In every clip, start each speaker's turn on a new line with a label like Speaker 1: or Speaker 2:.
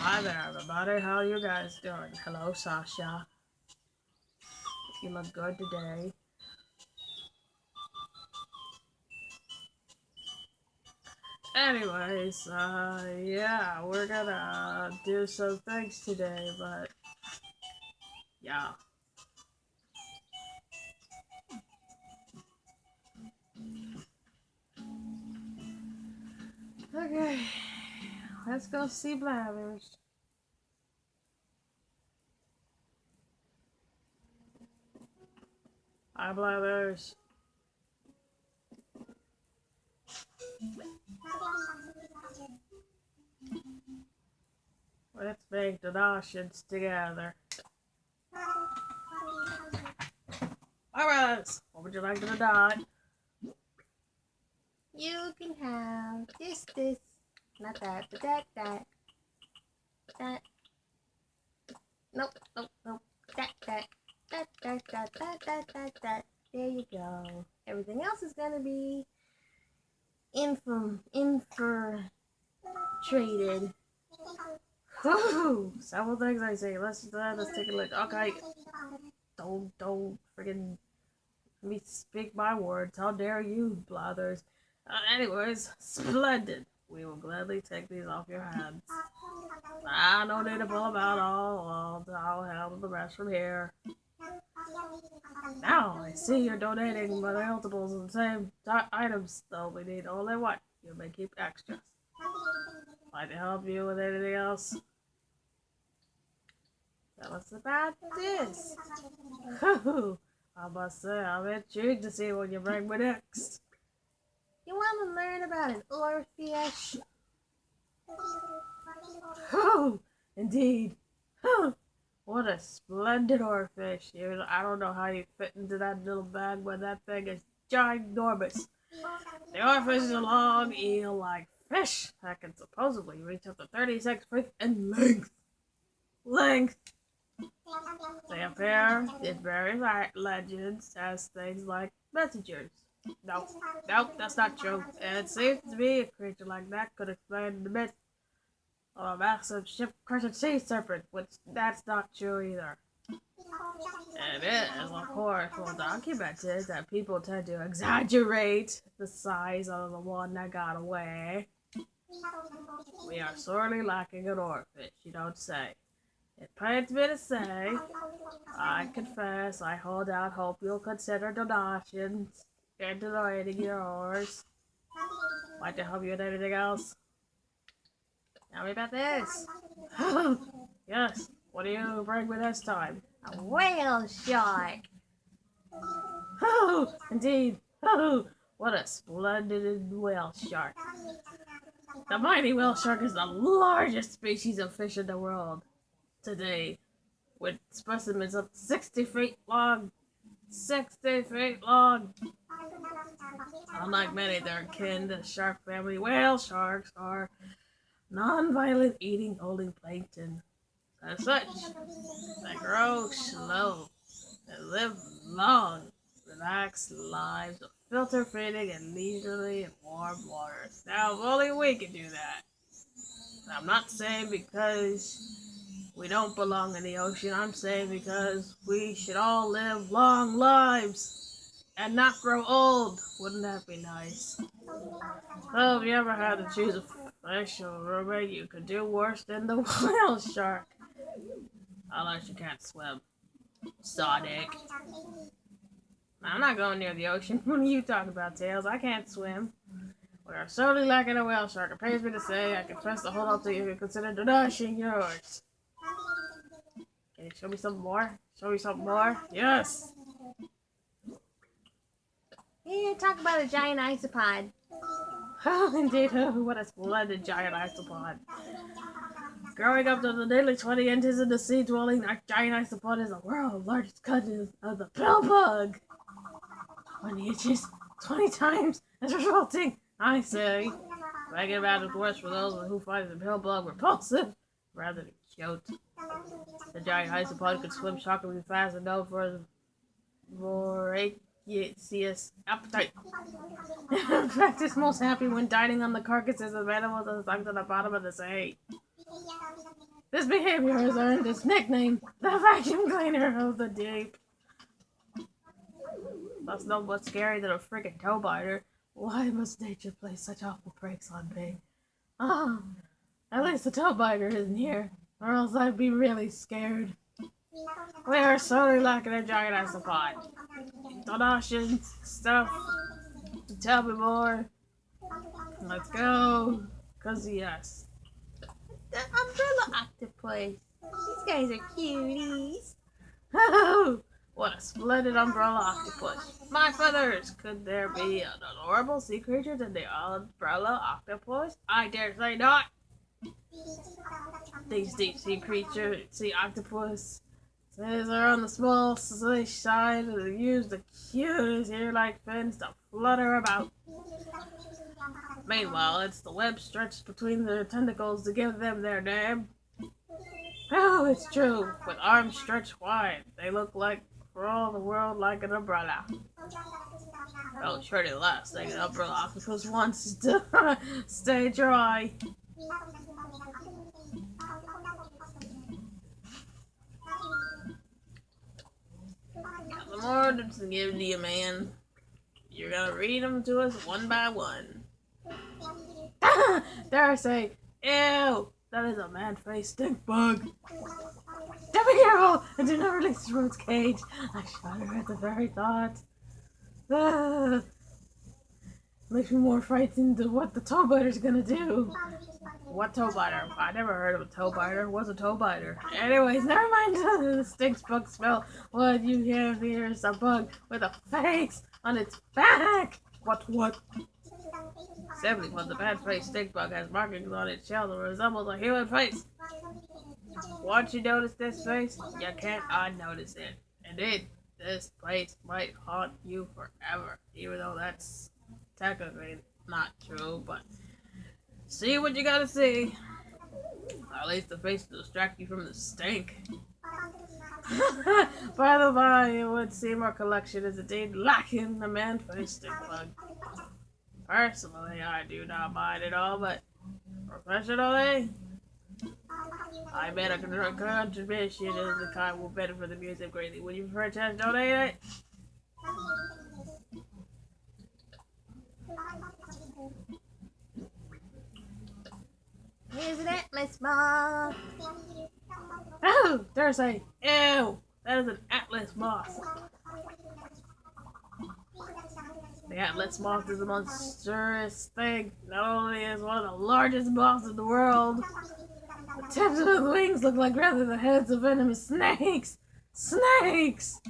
Speaker 1: Hi there, everybody. How are you guys doing? Hello, Sasha. You look good today. Anyways, yeah, we're gonna do some things today, but yeah. Okay, let's go see Blathers. Hi, Blathers. Let's make Donotions together. Alright, what would you like to dot?
Speaker 2: You can have this, not that, but that. Nope. That. There you go. Everything else is gonna be infiltrated.
Speaker 1: Woohoo! Several things I say. Let's take a look. Okay, don't friggin' me speak my words. How dare you, Blathers? Anyways, splendid. We will gladly take these off your hands. No need to pull them out all. I'll handle the rest from here. Now, I see you're donating multiples of the same items, though we need only one. You may keep extras. Like to help you with anything else? Tell us about this. I must say, I'm intrigued to see what you bring me next.
Speaker 2: You want to learn about an oarfish?
Speaker 1: Indeed. What a splendid oarfish. I don't know how you fit into that little bag, but that thing is ginormous. The oarfish is a long eel-like fish that can supposedly reach up to 36 feet in length. They appear in various legends as things like messengers. No, that's not true. It seems to me a creature like that could explain the myth of a massive ship-crushing sea serpent, which that's not true either. It is, of course, well documented that people tend to exaggerate the size of the one that got away. We are sorely lacking an oarfish, you don't say. It pains me to say, I confess, I hold out hope you'll consider donations into donating yours. Like to help you with anything else? Tell me about this. Yes, what do you bring me this time?
Speaker 2: A whale shark.
Speaker 1: Oh, indeed. Oh, what a splendid whale shark. The mighty whale shark is the largest species of fish in the world today, with specimens up 60 feet long. 60 feet long. Unlike many of their kin, the shark family whale sharks are non-violent, eating only plankton. As such, they grow slow and live long, relaxed lives of filter feeding and leisurely and warm waters. Now, if only we can do that. I'm not saying because we don't belong in the ocean. I'm saying because we should all live long lives and not grow old. Wouldn't that be nice? Well, if you ever had to choose a fish or roommate, you could do worse than the whale shark. Unless you can't swim. Sonic. I'm not going near the ocean. What are you talking about, Tails? I can't swim. We are sorely lacking a whale shark. It pains me to say, I confess to hold up to you and consider donation yours. Can you show me some more? Show me some more? Yes!
Speaker 2: Here, talk about a giant isopod.
Speaker 1: Oh, indeed. Oh, what a splendid giant isopod. Growing up to the nearly 20 inches in the sea dwelling, that giant isopod is the world's largest cousin of the pill bug. 20 inches, 20 times, as resulting, I say. Making matters worse for those who find the pill bug repulsive rather than cute. The giant isopod could swim shockingly fast and known for his voracious appetite. In fact, it's most happy when dining on the carcasses of animals that sunk to the bottom of the sea. This behavior has earned its nickname, the vacuum cleaner of the deep. That's not what's scary than a freaking toe biter. Why must nature play such awful pranks on me? Oh, at least the toe biter isn't here, or else I'd be really scared. We are sorely lacking a giant supply. Donations, stuff. Tell me more. Let's go. Cause yes.
Speaker 2: The umbrella octopus. These guys are cuties.
Speaker 1: What a splendid umbrella octopus. My feathers! Could there be an adorable sea creature than the umbrella octopus? I dare say not. These deep sea creatures, sea octopus, says are on the small side and use the cutest hair-like fins to flutter about. Meanwhile, it's the web stretched between their tentacles to give them their name. Oh, it's true. With arms stretched wide, they look like, for all the world, like an umbrella. Well, surely the last thing an umbrella octopus wants is to stay dry. Got some orders to give to you, man. You're gonna read them to us one by one. Dare I say, ew! That is a man-faced stink bug. Do be careful and do not release it from its cage. I shudder at the very thought. Makes me more frightened of what the toe biter's gonna do. What toe biter? I never heard of a toe biter. What's a toe biter? Anyways, never mind the stinks bug smell. What you have here is a bug with a face on its back. What? Simply put, the bad-faced stink bug has markings on its shell that resembles a human face. Once you notice this face, you can't unnotice it. Indeed, this place might haunt you forever, even though that's technically not true, but see what you gotta see. At least the face to distract you from the stink. By the by, it would seem our collection is indeed lacking the man-faced stink bug. Personally, I do not mind at all, but professionally, I bet a contribution of the kind will benefit the museum greatly. Would you prefer to donate it?
Speaker 2: Here's an Atlas moth.
Speaker 1: Oh, dare say, ew! That is an Atlas moth. The Atlas moth is a monstrous thing. Not only is one of the largest moths in the world, the tips of its wings look like rather the heads of venomous snakes. Snakes!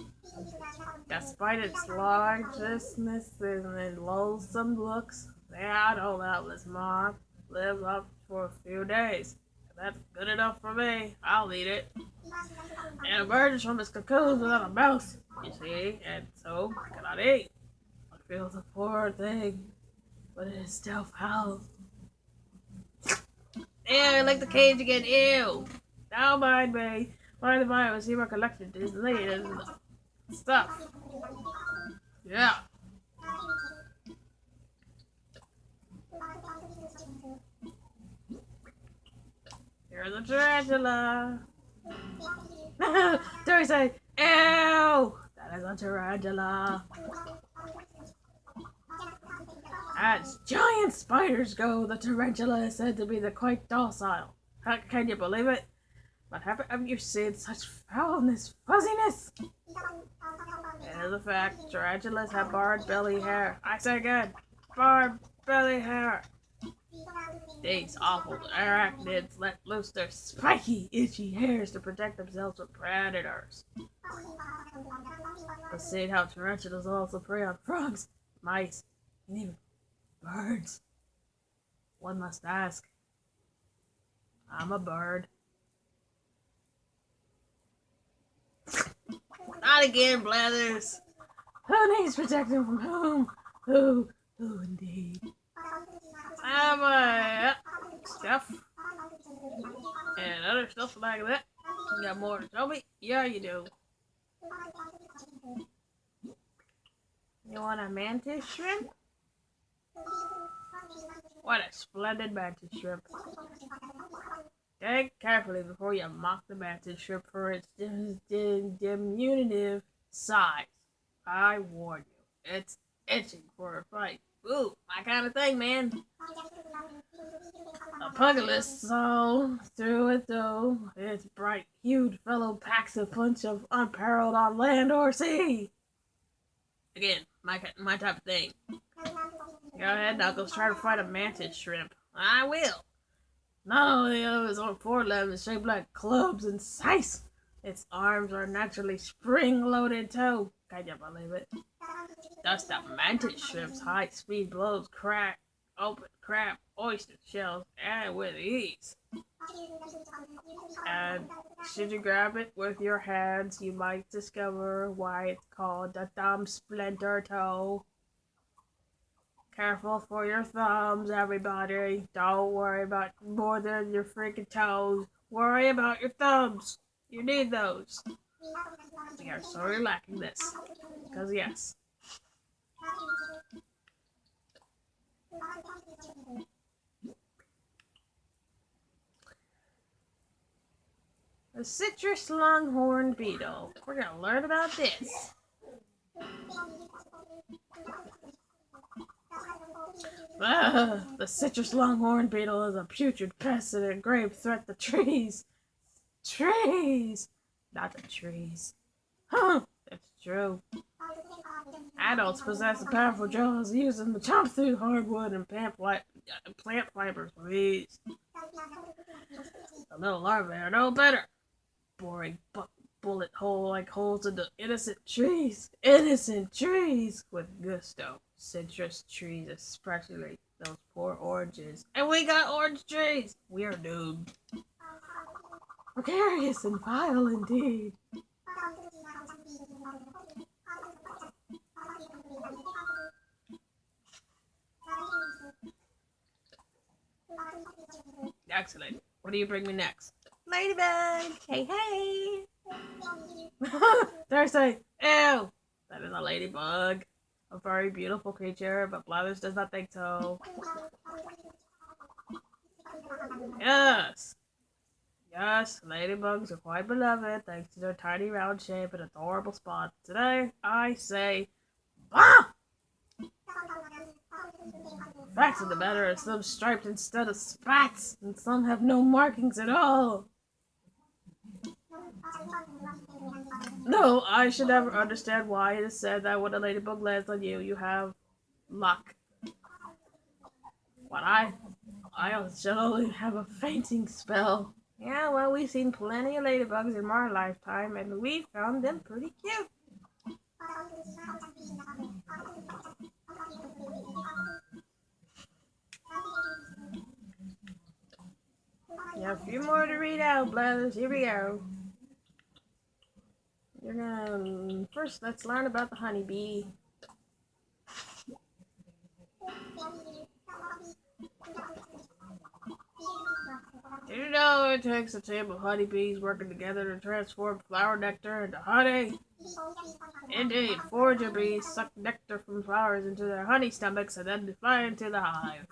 Speaker 1: Despite its largeness and loathsome looks, the adult Atlas moth lives up for a few days. That's good enough for me. I'll eat it. It emerges from its cocoon without a mouth, you see, and so cannot eat. I feel the poor thing, but it is still foul. Ew, I like the cage again, ew! Don't mind me. By the by, I was see my collection is laid and stuff. Yeah. Here's a tarantula. Dare I say, ew! That is a tarantula. As giant spiders go, the tarantula is said to be the quite docile. Can you believe it? But have you seen such foulness, fuzziness? It is a fact. Tarantulas have barred belly hair. I say again, barred belly hair. These awful arachnids let loose their spiky, itchy hairs to protect themselves from predators. But see how tarantulas also prey on frogs, mice, and even birds. One must ask, I'm a bird. Not again, Blathers. Who needs protection from whom? Who indeed? I have my stuff and other stuff like that. You got more to tell me? Yeah, you do. You want a mantis shrimp? What a splendid mantis shrimp. Think carefully before you mock the mantis shrimp for its diminutive size. I warn you, it's itching for a fight. Ooh, my kind of thing, man. A pugilist soul through it though. Its bright hued fellow packs a punch of unparalleled on land or sea. Again, my type of thing. Go ahead, Knuckles. Try to fight a mantis shrimp. I will. Not only of its own forelimbs shaped like clubs and scythes, its arms are naturally spring-loaded too. Can you believe it? Thus the mantis shrimp's high-speed blows crack open crab oyster shells and with ease. And should you grab it with your hands, you might discover why it's called the thumb splinter toe. Careful for your thumbs, everybody. Don't worry about more than your freaking toes. Worry about your thumbs. You need those. We are sorely lacking this. Because yes. The citrus longhorn beetle. We're going to learn about this. The citrus longhorn beetle is a putrid pest and a grave threat to trees. Trees! Not the trees. Huh, it's true. Adults possess powerful jaws used them to chomp through hardwood and plant fibers with ease. The little larvae are no better. Boring bullet hole like holes into innocent trees. Innocent trees! With gusto. Citrus trees especially. Those poor oranges. And we got orange trees! We are doomed. Precarious and vile indeed. Excellent. What do you bring me next?
Speaker 2: Ladybug! Hey, hey!
Speaker 1: Thursday! Ew! That is a ladybug. A very beautiful creature, but Blathers does not think so. Yes! Yes, ladybugs are quite beloved thanks to their tiny round shape and adorable spots. Today, I say, bah! Facts of the matter are some striped instead of spats, and some have no markings at all. No, I should never understand why it is said that when a ladybug lands on you, you have luck. But I should only have a fainting spell. Yeah, well, we've seen plenty of ladybugs in our lifetime, and we found them pretty cute. Yeah, a few more to read out, Blathers. Here we go. You're gonna first. Let's learn about the honeybee. Did you know it takes a team of honeybees working together to transform flower nectar into honey? Indeed, forager bees suck nectar from flowers into their honey stomachs and then fly into the hive.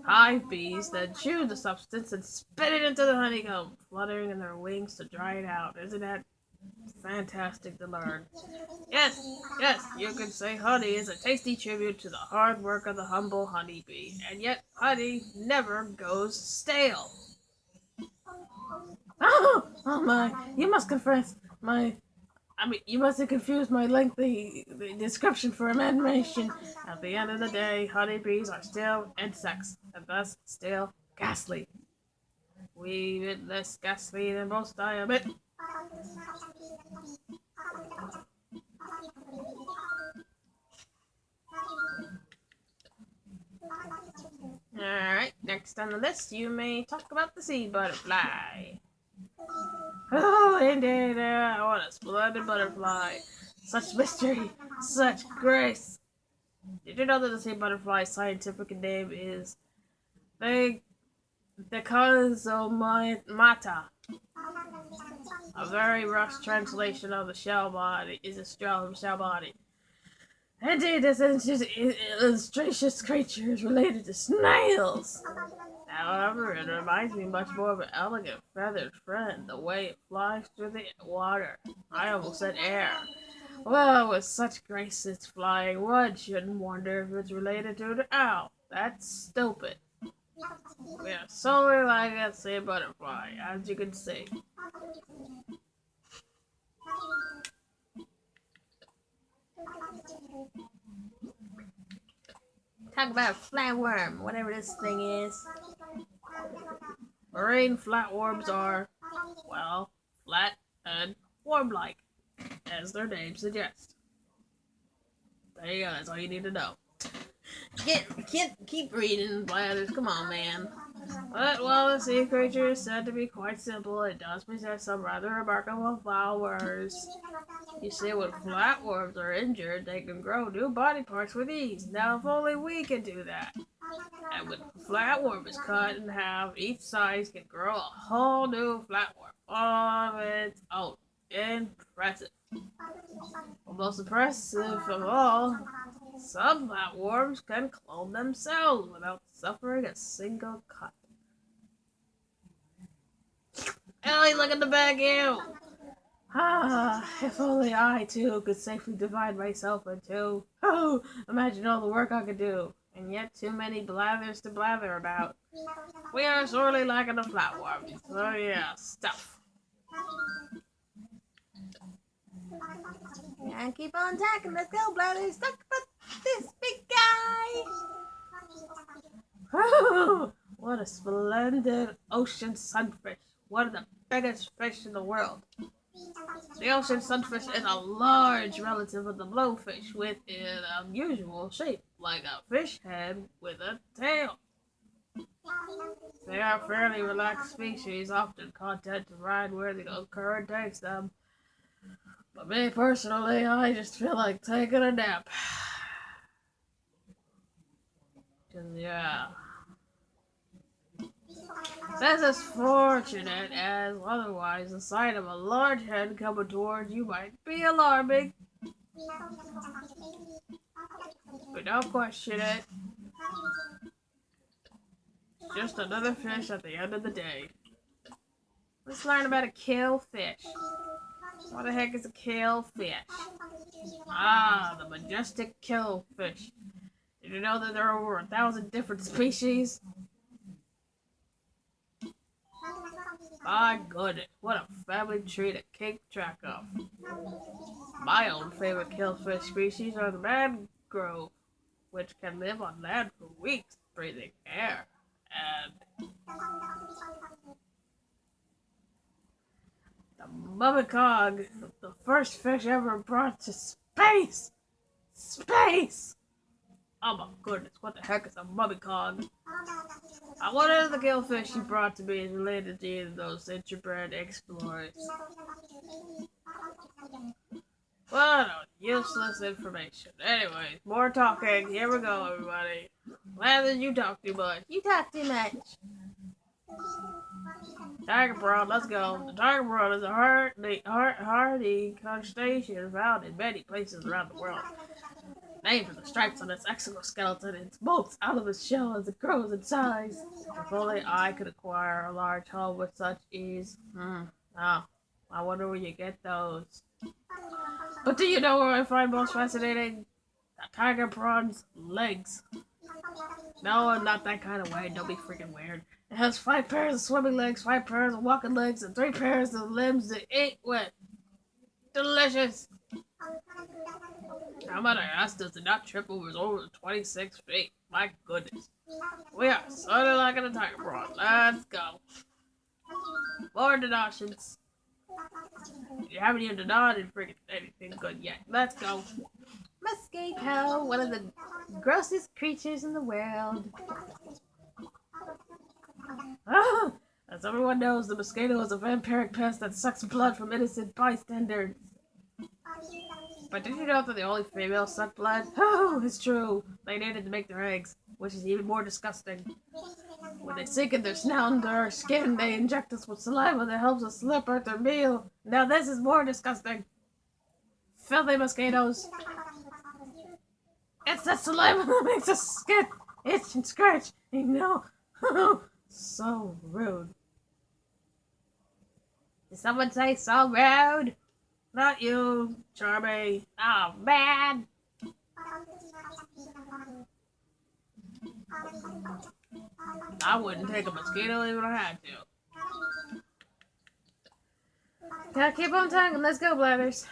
Speaker 1: Hive bees then chew the substance and spit it into the honeycomb, fluttering in their wings to dry it out. Isn't that fantastic to learn? Yes, you could say honey is a tasty tribute to the hard work of the humble honeybee, and yet honey never goes stale. Oh my, you must confess you must have confused my lengthy description for imagination. At the end of the day, honeybees are still insects, and thus still ghastly. We bit less ghastly than most, I admit. Alright, next on the list, you may talk about the sea butterfly. Oh, indeed, what a splendid butterfly. Such mystery, such grace. Did you know that the sea butterfly's scientific name is the Decazomata? A very rough translation of the shell body is a shell body. Indeed, this illustracious creature is related to snails. However, it reminds me much more of an elegant feathered friend, the way it flies through the water. I almost said air. Well, with such grace it's flying, one shouldn't wonder if it's related to the owl. That's stupid. We are solely like that same butterfly, as you can see.
Speaker 2: Talk about flatworm, whatever this thing is.
Speaker 1: Marine flatworms are, well, flat and worm-like, as their name suggests. There you go, that's all you need to know. Keep reading, Blathers, come on, man. But while the sea creature is said to be quite simple, it does possess some rather remarkable powers. You see, when flatworms are injured, they can grow new body parts with ease. Now, if only we can do that. And when a flatworm is cut in half, each size can grow a whole new flatworm of its own. Impressive. Well, most impressive of all, some flatworms can clone themselves without suffering a single cut. Ellie, look at the back, you! Ah, if only I, too, could safely divide myself in two. Oh, imagine all the work I could do. And yet too many blathers to blather about. We are sorely lacking a flatworm. So yeah, stuff.
Speaker 2: And keep on talking. Let's go, Blathers. Talk about this big guy.
Speaker 1: Oh, what a splendid ocean sunfish. One of the biggest fish in the world. The ocean sunfish is a large relative of the blowfish with an unusual shape, like a fish head with a tail. They are fairly relaxed species, often content to ride where the current takes them. But me personally, I just feel like taking a nap. 'Cause, yeah. This is fortunate, as otherwise the sight of a large head coming towards you might be alarming. But don't question it. It's just another fish at the end of the day. Let's learn about a killfish. What the heck is a killfish? Ah, the majestic killfish. Did you know that there are over 1,000 different species? My goodness, what a family tree to keep track of. My own favorite killfish species are the mangrove, which can live on land for weeks breathing air. And the mummiecog, the first fish ever brought to space! Space! Oh my goodness, what the heck is a mummiecog? I wonder if the killfish you brought to me is related to either of those interbred explorers. What a useless information. Anyways, more talking. Here we go, everybody. Rather you talk too much.
Speaker 2: You talk too much.
Speaker 1: Tiger prawn, let's go. The tiger prawn is a hardy crustacean found in many places around the world. Named for the stripes on its exoskeleton, it molts out of its shell as it grows in size. If only I could acquire a large home with such ease. Ah, I wonder where you get those. But do you know where I find most fascinating? The tiger prawn's legs. No, not that kind of way. Don't be freaking weird. It has 5 pairs of swimming legs, 5 pairs of walking legs, and 3 pairs of limbs to eat with. Delicious. How about I ask, does it not trip over 26 feet? My goodness. We are sorta like a tiger prawn. Let's go. More Donotions. You haven't even denoded freaking anything good yet. Let's go.
Speaker 2: Mosquito, one of the grossest creatures in the world.
Speaker 1: Ah, as everyone knows, the mosquito is a vampiric pest that sucks blood from innocent bystanders. But did you know that the only females suck blood? Oh, it's true. They need it to make their eggs, which is even more disgusting. When they sink in their snout into our skin, they inject us with saliva that helps us slip at their meal. Now this is more disgusting. Filthy mosquitoes. It's the saliva that makes us skin itch and scratch. You know, So rude. Did someone say so rude? Not you, Charmy. Oh, man. I wouldn't take a mosquito even if I had to. Gotta keep on talking. Let's go, Blathers.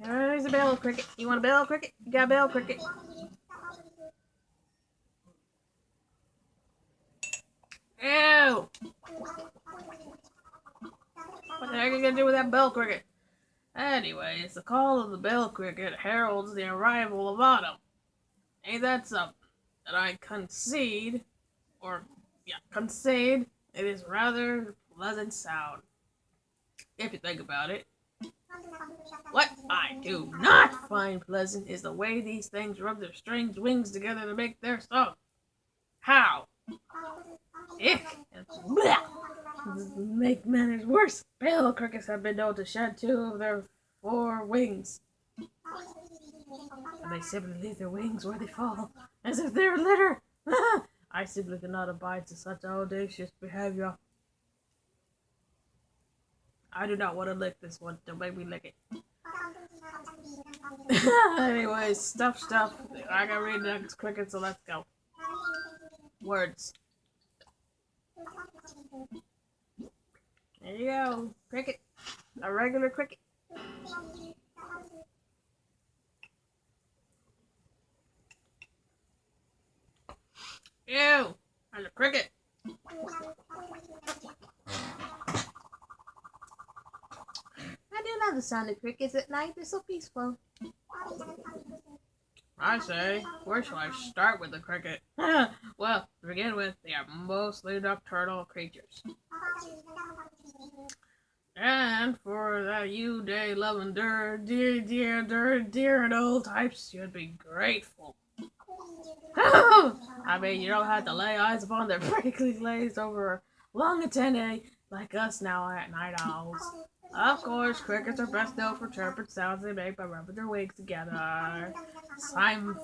Speaker 1: There's a bell, Cricket. You want a bell, Cricket? You got a bell, Cricket. Ew! What the heck are you gonna do with that bell, Cricket? Anyways, the call of the bell cricket heralds the arrival of autumn. Ain't that something? And I concede, concede, it is rather pleasant sound. If you think about it. What I do not find pleasant is the way these things rub their strange wings together to make their song. How? Ick! Make matters worse, bell crickets have been known to shed 2 of their 4 wings. And they simply leave their wings where they fall, as if they're litter. I simply cannot abide to such audacious behavior. I do not want to lick this one. Don't make me lick it. Anyways, stuff. I gotta read the next cricket, so let's go. Words. There you go. Cricket. A regular cricket. Ew! And a cricket.
Speaker 2: I do love the sound of crickets at night. They're so peaceful.
Speaker 1: I say, where shall I start with the cricket? Well, to begin with, they are mostly nocturnal creatures. And for that you day loving dear and old types, you'd be grateful. I mean, you don't have to lay eyes upon their freakily glazed over long antennae like us now at night owls. Of course, crickets are best known for chirping sounds they make by rubbing their wings together. Some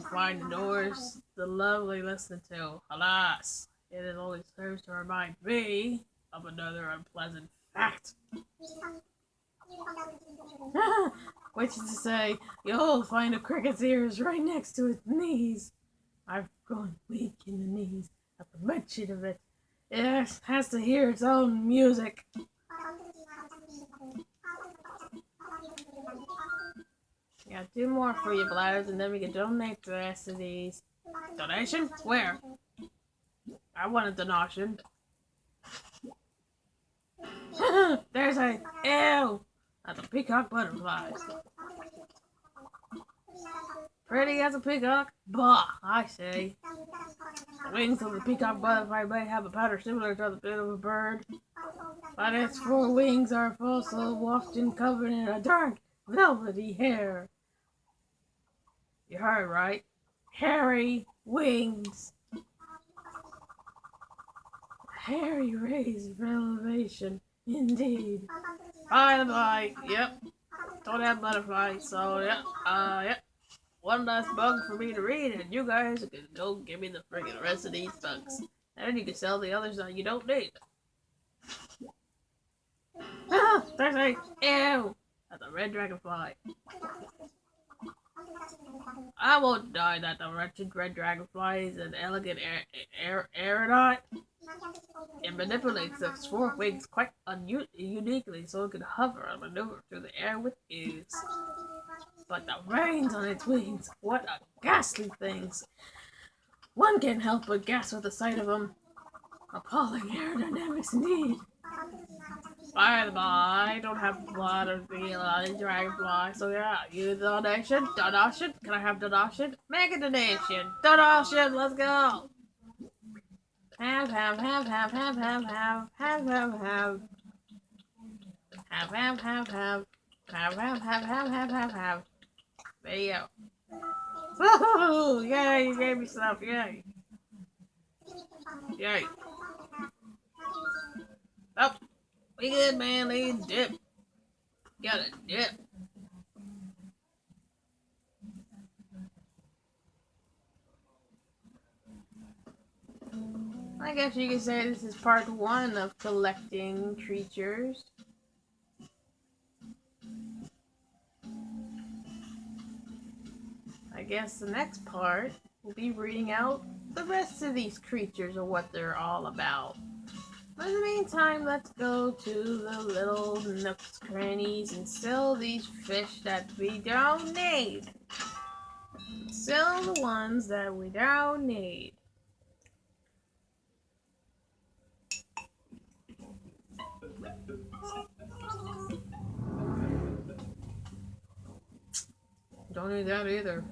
Speaker 1: find indoors the lovely listen to. Alas, it only serves to remind me of another unpleasant fact. Which is to say, you'll find a cricket's ears right next to its knees. I've grown weak in the knees at the mention of it. It has to hear its own music. Got 2 more for you, Blathers, and then we can donate the rest of these. Donation? Where? I want a donation. There's a... Ew! That's a peacock butterfly. Pretty as a peacock? Bah, I say. The wings of the peacock butterfly may have a pattern similar to the bit of a bird, but its 4 wings are also often covered in a dark, velvety hair. You heard right. Hairy wings. Hairy rays of elevation, indeed. By the by, yep. Don't have butterflies, so yep. One last bug for me to read, and you guys can go give me the friggin' rest of these bugs. And you can sell the others that you don't need. There's a... Ew! That's a red dragonfly. I won't deny that the wretched red dragonfly is an elegant aeronaut. It manipulates its 4 wings quite uniquely so it can hover and maneuver through the air with ease. But the reins on its wings, what a ghastly things! One can't help but gasp at the sight of them. Appalling aerodynamics indeed. By the by, I don't have blood or feel on a dragonfly, so yeah, you donation? Donation? Can I have donation? Make a donation! Donation, let's go! Have. Have. There you go. Woohoo! Yay, you gave me stuff, yay. Yay. Oh, we good, man, need dip. Gotta dip. I guess you could say this is part 1 of collecting creatures. I guess the next part will be reading out the rest of these creatures or what they're all about. But in the meantime, let's go to the little nooks, crannies, and sell these fish that we don't need. Sell the ones that we don't need. Don't need that either.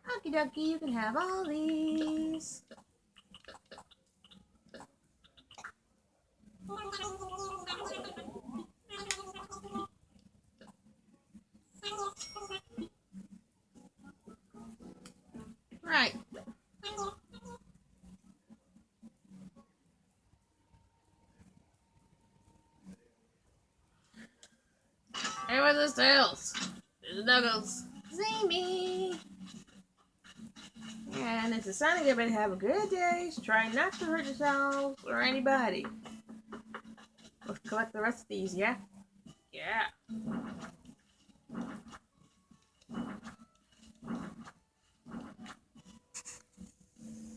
Speaker 2: Okie dokie, you can have all these.
Speaker 1: Right. Hey, where's the sales? There's the Nuggles.
Speaker 2: See me.
Speaker 1: And it's a sign everybody have a good day. Try not to hurt yourselves or anybody. Let's collect the rest of these, yeah? Yeah.